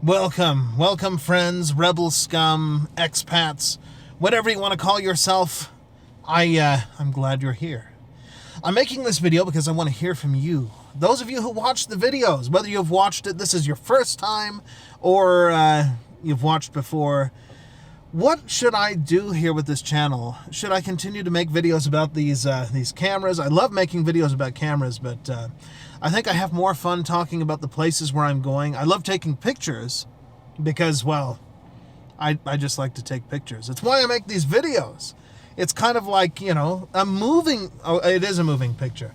Welcome friends, rebel scum, expats, whatever you want to call yourself. I'm glad you're here. I'm making this video because I want to hear from you. Those of you who watch the videos, whether you've watched it, this is your first time, or you've watched before. What should I do here with this channel? Should I continue to make videos about these cameras? I love making videos about cameras, but I think I have more fun talking about the places where I'm going. I love taking pictures because, well, I just like to take pictures. It's why I make these videos. It's kind of like, you know, it is a moving picture.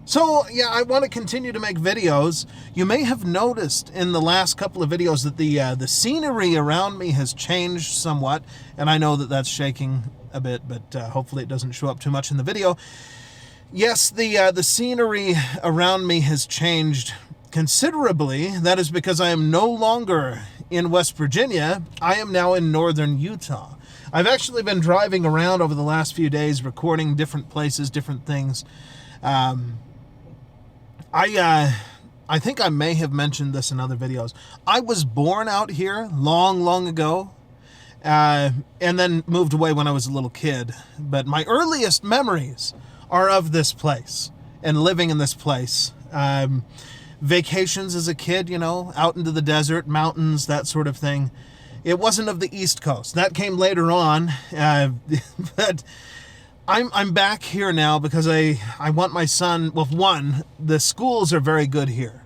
So, yeah, I want to continue to make videos. You may have noticed in the last couple of videos that the scenery around me has changed somewhat, and I know that that's shaking a bit, but hopefully it doesn't show up too much in the video. Yes, the scenery around me has changed considerably. That is because I am no longer in West Virginia. I am now in northern Utah. I've actually been driving around over the last few days, recording different places, different things. I think I may have mentioned this in other videos. I was born out here long ago, and then moved away when I was a little kid. But my earliest memories are of this place and living in this place. Vacations as a kid, you know, out into the desert, mountains, that sort of thing. It wasn't of the East Coast. That came later on, but I'm back here now because I want my son, well, one, the schools are very good here.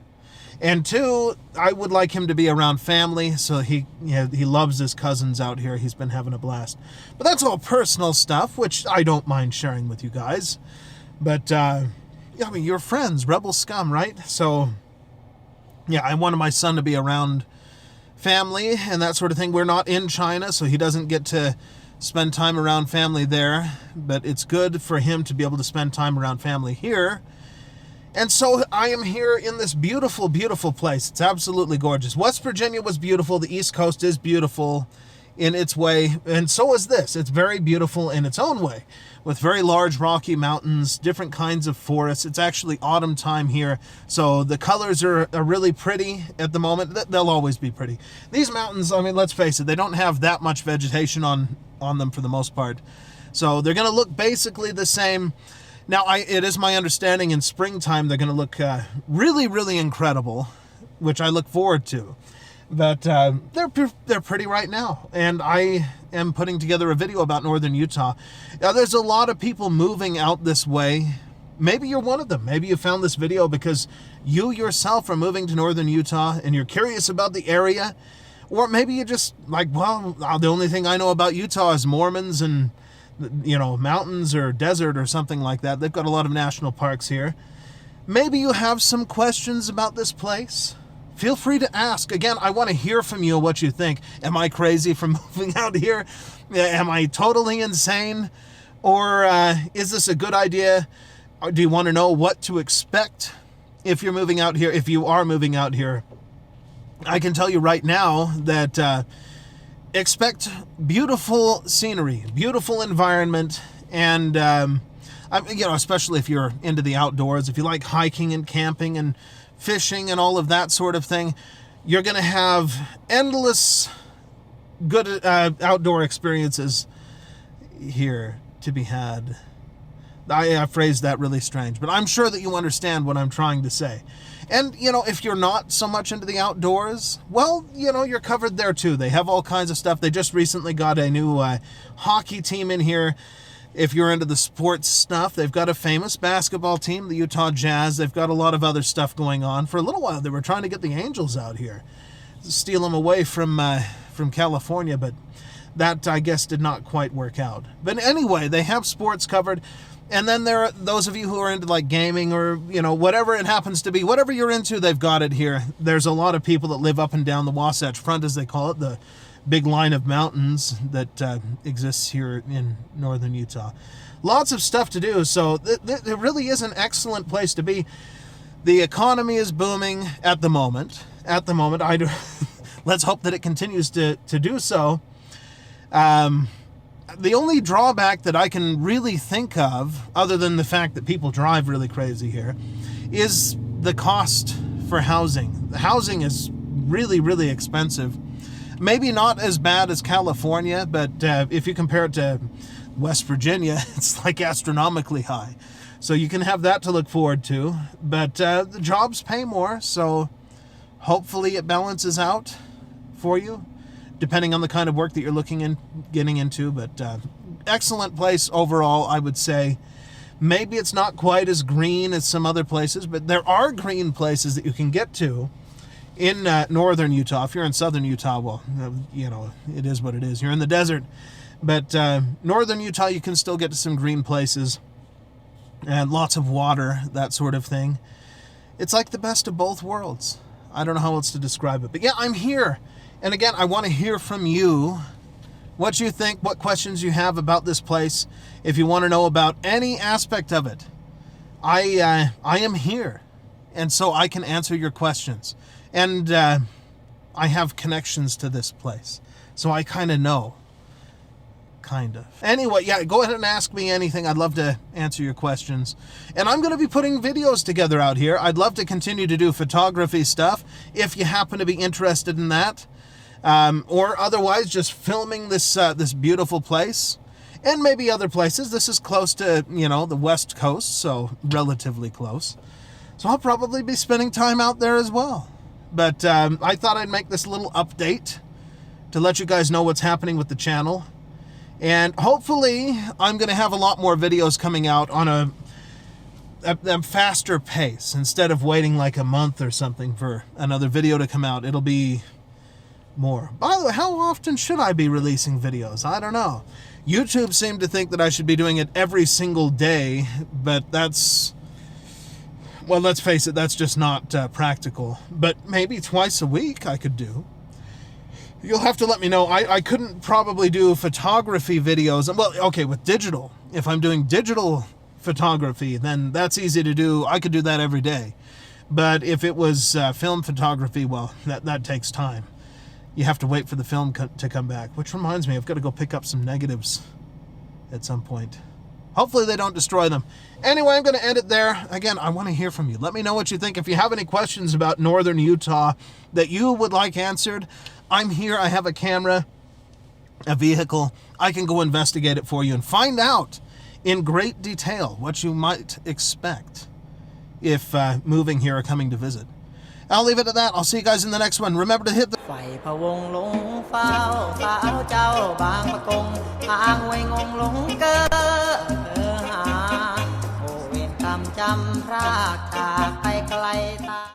And two, I would like him to be around family, so he loves his cousins out here. He's been having a blast. But that's all personal stuff, which I don't mind sharing with you guys. But, I mean, you're friends, rebel scum, right? So, yeah, I wanted my son to be around family and that sort of thing. We're not in China, so he doesn't get to spend time around family there, but it's good for him to be able to spend time around family here. And so I am here in this beautiful, beautiful place. It's absolutely gorgeous. West Virginia was beautiful. The East Coast is beautiful in its way, and so is this. It's very beautiful in its own way, with very large rocky mountains, different kinds of forests. It's actually autumn time here, so the colors are really pretty at the moment. They'll always be pretty. These mountains, I mean, let's face it, they don't have that much vegetation on them for the most part, so they're going to look basically the same. Now, it is my understanding in springtime they're going to look really incredible, which I look forward to. But they're pretty right now, and I am putting together a video about northern Utah. Now, there's a lot of people moving out this way. Maybe you're one of them. Maybe you found this video because you yourself are moving to northern Utah and you're curious about the area. Or maybe you're just like, well, the only thing I know about Utah is Mormons and, you know, mountains or desert or something like that. They've got a lot of national parks here. Maybe you have some questions about this place. Feel free to ask. Again, I want to hear from you what you think. Am I crazy for moving out here? Am I totally insane? Or is this a good idea? Do you want to know what to expect if you're moving out here, if you are moving out here? I can tell you right now that expect beautiful scenery, beautiful environment, and you know, especially if you're into the outdoors, if you like hiking and camping and fishing and all of that sort of thing, you're going to have endless good outdoor experiences here to be had. I phrased that really strange, but I'm sure that you understand what I'm trying to say. And, you know, if you're not so much into the outdoors, well, you know, you're covered there too. They have all kinds of stuff. They just recently got a new hockey team in here. If you're into the sports stuff, they've got a famous basketball team, the Utah Jazz. They've got a lot of other stuff going on. For a little while, they were trying to get the Angels out here, steal them away from California, but that, I guess, did not quite work out. But anyway, they have sports covered. And then there are those of you who are into like gaming or, you know, whatever it happens to be, whatever you're into, they've got it here. There's a lot of people that live up and down the Wasatch Front, as they call it, the big line of mountains that exists here in northern Utah. Lots of stuff to do, so it really is an excellent place to be. The economy is booming at the moment. Let's hope that it continues to do so. The only drawback that I can really think of, other than the fact that people drive really crazy here, is the cost for housing. The housing is really, really expensive. Maybe not as bad as California, but if you compare it to West Virginia, it's like astronomically high. So you can have that to look forward to. But the jobs pay more, so hopefully it balances out for you, depending on the kind of work that you're getting into. But excellent place overall, I would say. Maybe it's not quite as green as some other places, but there are green places that you can get to in northern Utah. If you're in southern Utah, well, you know, it is what it is. You're in the desert. But northern Utah, you can still get to some green places and lots of water, that sort of thing. It's like the best of both worlds. I don't know how else to describe it. But yeah, I'm here. And again, I want to hear from you what you think, what questions you have about this place. If you want to know about any aspect of it, I am here. And so I can answer your questions. And I have connections to this place. So I kind of know. Kind of. Anyway, yeah, go ahead and ask me anything. I'd love to answer your questions. And I'm going to be putting videos together out here. I'd love to continue to do photography stuff if you happen to be interested in that. Or otherwise just filming this this beautiful place. And maybe other places. This is close to, you know, the West Coast, so relatively close. So I'll probably be spending time out there as well. But I thought I'd make this little update to let you guys know what's happening with the channel. And hopefully I'm going to have a lot more videos coming out on a faster pace. Instead of waiting like a month or something for another video to come out, it'll be more. By the way, how often should I be releasing videos? I don't know. YouTube seemed to think that I should be doing it every single day, but that's... well, let's face it, that's just not practical. But maybe twice a week I could do. You'll have to let me know. I couldn't probably do photography videos. Well, okay, with digital. If I'm doing digital photography, then that's easy to do. I could do that every day. But if it was film photography, well, that takes time. You have to wait for the film to come back. Which reminds me, I've got to go pick up some negatives at some point. Hopefully they don't destroy them. Anyway, I'm going to end it there. Again, I want to hear from you. Let me know what you think. If you have any questions about northern Utah that you would like answered, I'm here. I have a camera, a vehicle. I can go investigate it for you and find out in great detail what you might expect if moving here or coming to visit. I'll leave it at that. I'll see you guys in the next one. Remember to hit the... ไฟพะวงหลงเฝ้าสาวเจ้าบางปะกงทางห้วยงงหลงเกอหาโอเวรกรรมจำพราก